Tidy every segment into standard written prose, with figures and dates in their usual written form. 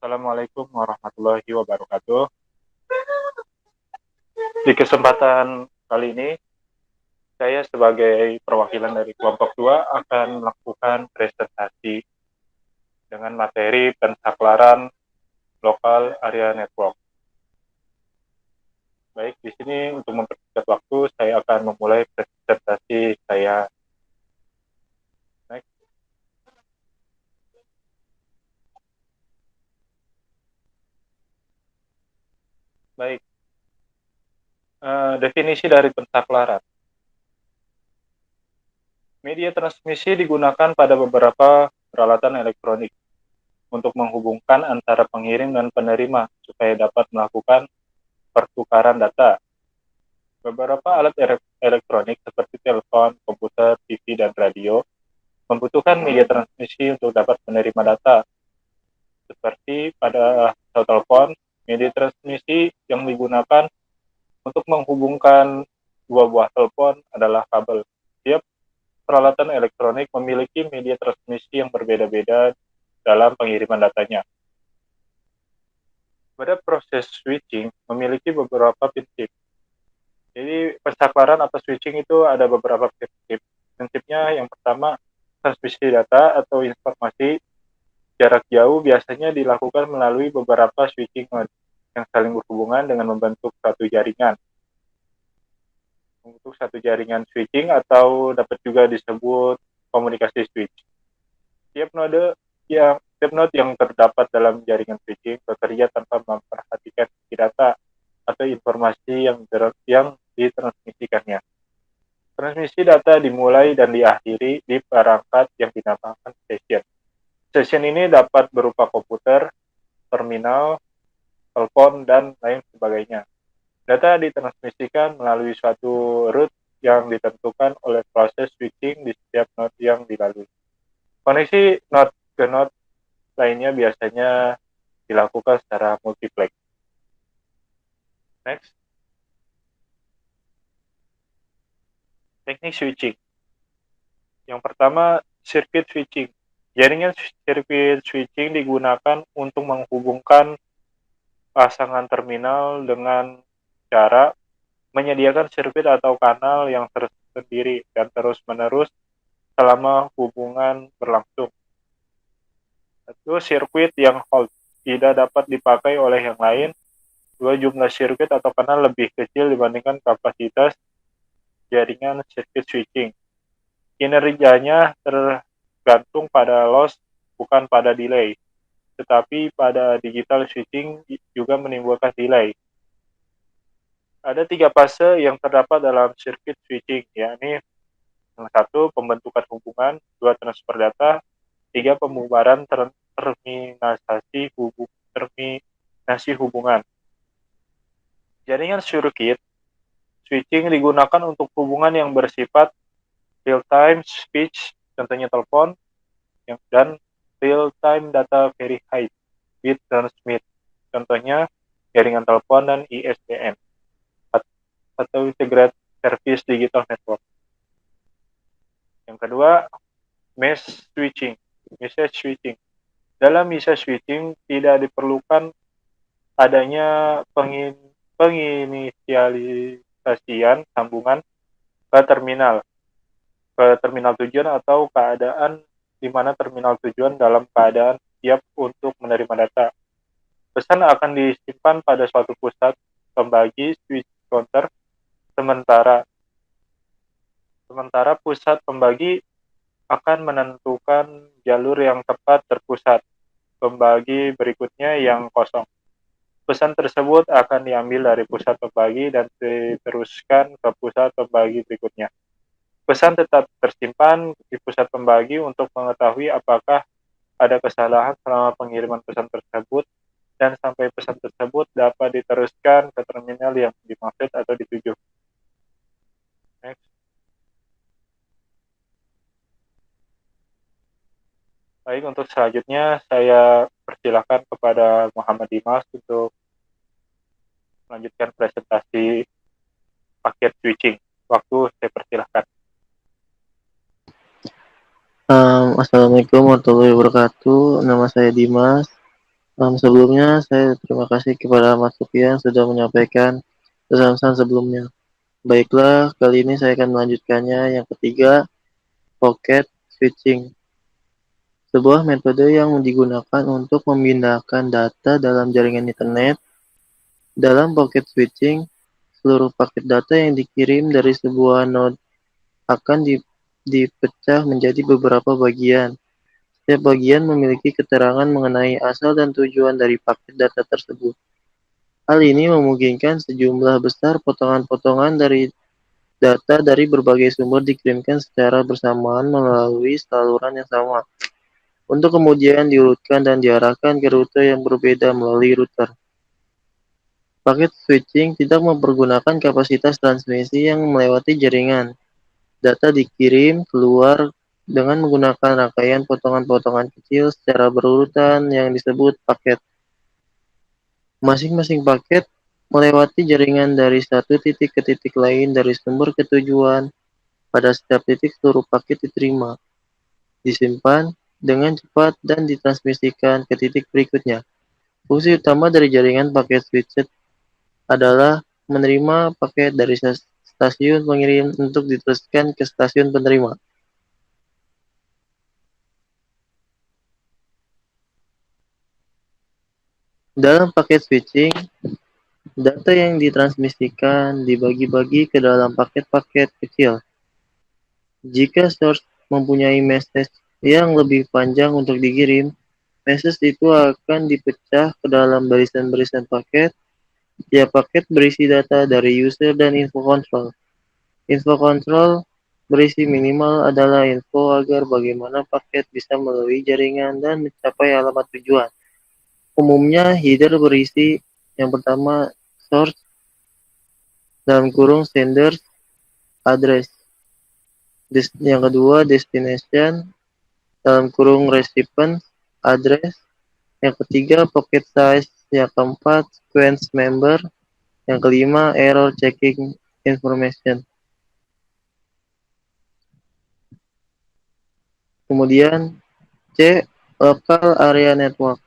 Assalamualaikum warahmatullahi wabarakatuh. Di kesempatan kali ini, saya sebagai perwakilan dari kelompok 2 akan melakukan presentasi dengan materi pensaklaran lokal area network. Baik, di sini untuk mempersingkat waktu, saya akan memulai presentasi saya. Next. Baik, definisi dari pensaklaran. Media transmisi digunakan pada beberapa peralatan elektronik untuk menghubungkan antara pengirim dan penerima supaya dapat melakukan pertukaran data. Beberapa alat elektronik seperti telepon, komputer, TV, dan radio membutuhkan media transmisi untuk dapat menerima data. Seperti pada telepon, media transmisi yang digunakan untuk menghubungkan dua buah telepon adalah kabel. Setiap peralatan elektronik memiliki media transmisi yang berbeda-beda dalam pengiriman datanya. Pada proses switching memiliki beberapa prinsip. Jadi pensaklaran atau switching itu ada beberapa prinsip. Prinsipnya yang pertama, transmisi data atau informasi jarak jauh biasanya dilakukan melalui beberapa switching node yang saling berhubungan dengan membentuk satu jaringan. Membentuk satu jaringan switching atau dapat juga disebut komunikasi switch. Setiap node yang terdapat dalam jaringan switching bekerja tanpa memperhatikan data atau informasi yang ditransmisikannya. Transmisi data dimulai dan diakhiri di perangkat yang dinamakan session. Session ini dapat berupa komputer, terminal, telepon, dan lain sebagainya. Data ditransmisikan melalui suatu route yang ditentukan oleh proses switching di setiap node yang dilalui. Koneksi node ke node lainnya biasanya dilakukan secara multiplex. Next. Teknik switching. Yang pertama, circuit switching. Jaringan sirkuit switching digunakan untuk menghubungkan pasangan terminal dengan cara menyediakan sirkuit atau kanal yang tersendiri dan terus-menerus selama hubungan berlangsung. Satu sirkuit yang hold tidak dapat dipakai oleh yang lain. Dua, jumlah sirkuit atau kanal lebih kecil dibandingkan kapasitas jaringan sirkuit switching. Kinerjanya tergantung pada loss, bukan pada delay. Tetapi pada digital switching juga menimbulkan delay. Ada 3 fase yang terdapat dalam sirkuit switching, yakni yang 1, pembentukan hubungan, 2, transfer data, 3, pembubaran terminasi hubungan. Jaringan sirkuit switching digunakan untuk hubungan yang bersifat real-time speech, contohnya telepon, dan real-time data very high bit transmit, contohnya jaringan telepon dan ISDN atau Integrated Service Digital Network. Yang kedua, message switching. Dalam message switching tidak diperlukan adanya penginisialisasian sambungan ke terminal tujuan atau keadaan di mana terminal tujuan dalam keadaan siap untuk menerima data. Pesan akan disimpan pada suatu pusat pembagi switch counter, sementara pusat pembagi akan menentukan jalur yang tepat terpusat pembagi berikutnya yang kosong. Pesan tersebut akan diambil dari pusat pembagi dan diteruskan ke pusat pembagi berikutnya. Pesan tetap tersimpan di pusat pembagi untuk mengetahui apakah ada kesalahan selama pengiriman pesan tersebut dan sampai pesan tersebut dapat diteruskan ke terminal yang dimaksud atau dituju. Next. Baik, untuk selanjutnya saya persilakan kepada Muhammad Dimas untuk melanjutkan presentasi paket switching. Waktu saya persilahkan. Assalamualaikum warahmatullahi wabarakatuh. Nama saya Dimas. Sebelumnya saya terima kasih kepada Mas Sofian sudah menyampaikan pesan-pesan sebelumnya. Baiklah, kali ini saya akan melanjutkannya. Yang ketiga, pocket switching. Sebuah metode yang digunakan untuk memindahkan data dalam jaringan internet. Dalam pocket switching, seluruh paket data yang dikirim dari sebuah node akan dipecah menjadi beberapa bagian. Setiap bagian memiliki keterangan mengenai asal dan tujuan dari paket data tersebut. Hal ini memungkinkan sejumlah besar potongan-potongan dari data dari berbagai sumber dikirimkan secara bersamaan melalui saluran yang sama, untuk kemudian diurutkan dan diarahkan ke rute yang berbeda melalui router. Paket switching tidak mempergunakan kapasitas transmisi yang melewati jaringan. Data dikirim keluar dengan menggunakan rangkaian potongan-potongan kecil secara berurutan yang disebut paket. Masing-masing paket melewati jaringan dari satu titik ke titik lain dari sumber ke tujuan. Pada setiap titik seluruh paket diterima, disimpan dengan cepat dan ditransmisikan ke titik berikutnya. Fungsi utama dari jaringan paket switched adalah menerima paket dari stasiun pengirim untuk diteruskan ke stasiun penerima. Dalam paket switching, data yang ditransmisikan dibagi-bagi ke dalam paket-paket kecil. Jika source mempunyai message yang lebih panjang untuk dikirim, message itu akan dipecah ke dalam barisan-barisan paket. Tiap paket berisi data dari user dan info control. Info control berisi minimal adalah info agar bagaimana paket bisa melalui jaringan dan mencapai alamat tujuan. Umumnya header berisi yang pertama source dalam kurung sender address. Yang kedua destination dalam kurung recipient address. Yang ketiga pocket size. Yang keempat sequence member. Yang kelima error checking information. Kemudian C. Local area network.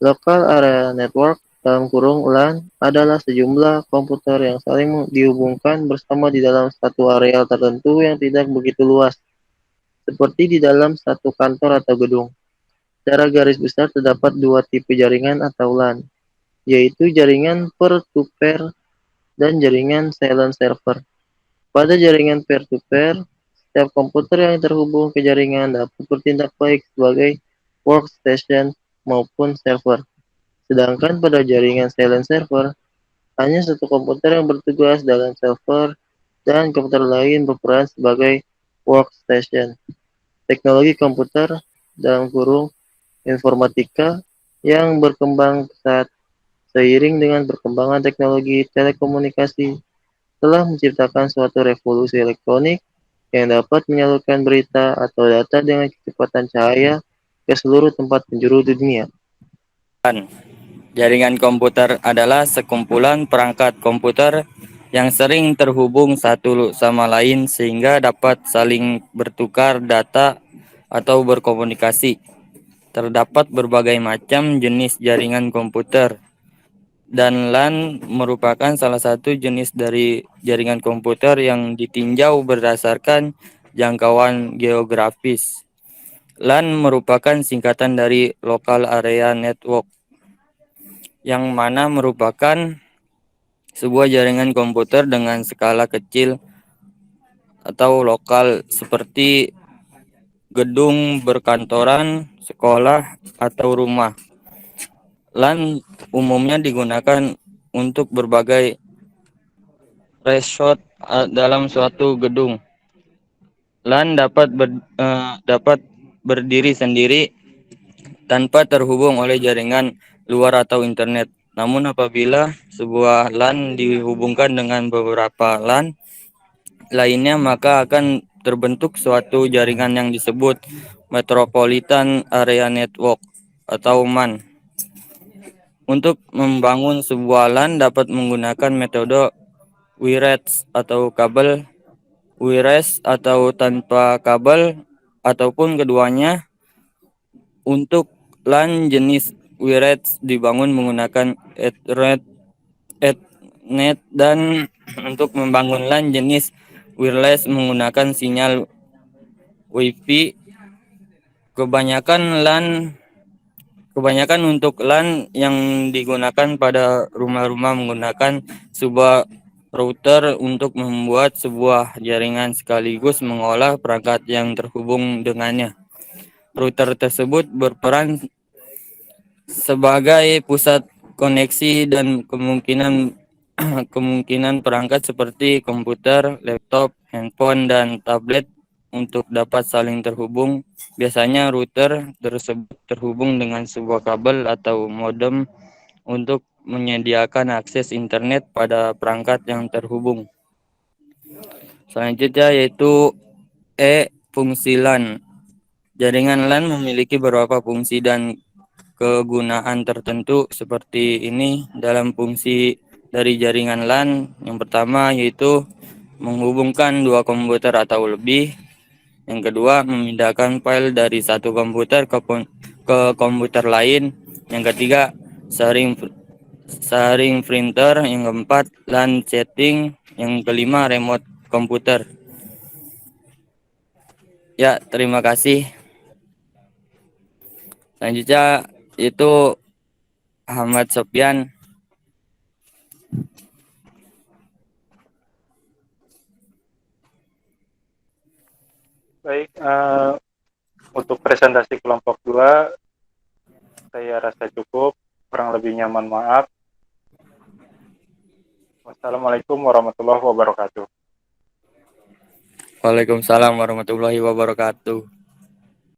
Local area network dalam kurung LAN adalah sejumlah komputer yang saling dihubungkan bersama di dalam satu area tertentu yang tidak begitu luas, seperti di dalam satu kantor atau gedung. Secara garis besar terdapat dua tipe jaringan atau LAN, yaitu jaringan peer-to-peer dan jaringan silent server. Pada jaringan peer-to-peer, setiap komputer yang terhubung ke jaringan dapat bertindak baik sebagai workstation maupun server. Sedangkan pada jaringan silent server, hanya satu komputer yang bertugas dalam server dan komputer lain berperan sebagai workstation. Teknologi komputer dalam kurung informatika yang berkembang pesat seiring dengan perkembangan teknologi telekomunikasi telah menciptakan suatu revolusi elektronik yang dapat menyalurkan berita atau data dengan kecepatan cahaya ke seluruh tempat penjuru dunia. Jaringan komputer adalah sekumpulan perangkat komputer yang sering terhubung satu sama lain sehingga dapat saling bertukar data atau berkomunikasi. Terdapat berbagai macam jenis jaringan komputer, dan LAN merupakan salah satu jenis dari jaringan komputer yang ditinjau berdasarkan jangkauan geografis. LAN merupakan singkatan dari Local Area Network, yang mana merupakan sebuah jaringan komputer dengan skala kecil atau lokal seperti gedung berkantoran, sekolah, atau rumah. LAN umumnya digunakan untuk berbagai resort dalam suatu gedung. LAN dapat berdiri sendiri tanpa terhubung oleh jaringan luar atau internet. Namun apabila sebuah LAN dihubungkan dengan beberapa LAN lainnya, maka akan terbentuk suatu jaringan yang disebut Metropolitan Area Network atau MAN. Untuk membangun sebuah LAN dapat menggunakan metode wireless atau kabel, wireless atau tanpa kabel, ataupun keduanya. Untuk LAN jenis Ethernet dibangun menggunakan Ethernet dan untuk membangun LAN jenis wireless menggunakan sinyal Wi-Fi. Kebanyakan untuk LAN yang digunakan pada rumah-rumah menggunakan sebuah router untuk membuat sebuah jaringan sekaligus mengolah perangkat yang terhubung dengannya. Router tersebut berperan sebagai pusat koneksi dan kemungkinan perangkat seperti komputer, laptop, handphone, dan tablet untuk dapat saling terhubung. Biasanya router tersebut terhubung dengan sebuah kabel atau modem untuk menyediakan akses internet pada perangkat yang terhubung. Selanjutnya yaitu fungsi LAN. Jaringan LAN memiliki beberapa fungsi dan kegunaan tertentu seperti ini dalam fungsi dari jaringan LAN. Yang pertama yaitu menghubungkan dua komputer atau lebih. Yang kedua, memindahkan file dari satu komputer ke komputer lain. Yang ketiga, sharing printer. Yang keempat, LAN chatting. Yang kelima, remote komputer. Ya, terima kasih. Selanjutnya itu Ahmad Sofyan. Baik, untuk presentasi kelompok 2 saya rasa cukup, kurang lebihnya mohon maaf. Wassalamualaikum warahmatullahi wabarakatuh. Waalaikumsalam warahmatullahi wabarakatuh.